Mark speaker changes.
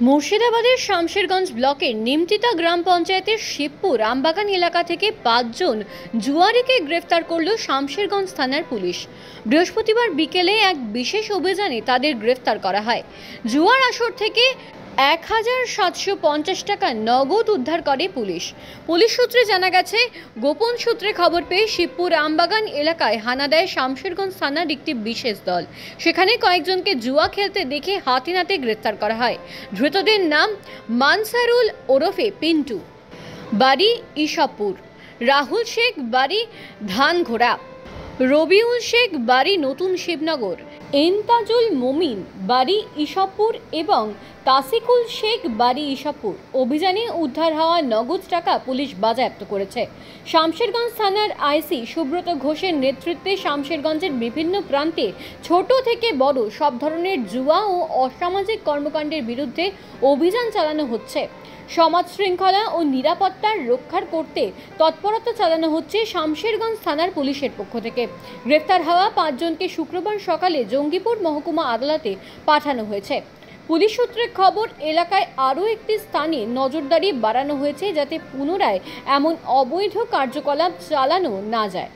Speaker 1: মুর্শিদাবাদের শামশেরগঞ্জ ব্লকের নিমতিতা গ্রাম পঞ্চায়েতের শিবপুর আমবাগান এলাকা থেকে ৫ জন জুয়ারিকে গ্রেফতার করল শামশেরগঞ্জ থানার পুলিশ। বৃহস্পতিবার বিকেলে এক বিশেষ অভিযানে তাদের গ্রেফতার করা হয়। জুয়ার আসর থেকে ১,৭৫০ টাকা নগদ উদ্ধার করে পুলিশ। পুলিশ সূত্রে জানা গেছে, গোপন সূত্রে খবর পেয়ে শিবপুর আমবাগান এলাকায় হানা দেয় শামশেরগঞ্জ থানার একটি বিশেষ দল। সেখানে কয়েকজনকে জুয়া খেলতে দেখে হাতে নাতে গ্রেফতার করা হয়। ধৃতদের নাম মানসারুল ওরফে পিন্টু, বাড়ি ইসাপুর; রাহুল শেখ, বাড়ি ধানঘোড়া; রবিউল শেখ, বাড়ি নতুন শিবনগর; এন্তাজুল মোমিন, বাড়ি ইসাপুর এবং তাসিকুল শেখ, বাড়ি ইসাপুর। অভিযানে উদ্ধার হওয়া নগদ টাকা পুলিশ বাজেয়াপ্ত করেছে। শামশেরগঞ্জ থানার আইসি সুব্রত ঘোষের নেতৃত্বে শামশেরগঞ্জের বিভিন্ন প্রান্তে ছোট থেকে বড় সব ধরনের জুয়া ও অসামাজিক কর্মকাণ্ডের বিরুদ্ধে অভিযান চালানো হচ্ছে। সমাজ শৃঙ্খলা ও নিরাপত্তা রক্ষার করতে তৎপরতা চালানো হচ্ছে শামশেরগঞ্জ থানার পুলিশের পক্ষ থেকে। গ্রেফতার হওয়া ৫ জনকে শুক্রবার সকালে জঙ্গিপুর মহকুমা আদালতে পাঠানো হয়েছে। পুলিশ সূত্রে খবর, এলাকায় আরও একটি স্থানে নজরদারি বাড়ানো হয়েছে যাতে পুনরায় এমন অবৈধ কার্যকলাপ চালানো না যায়।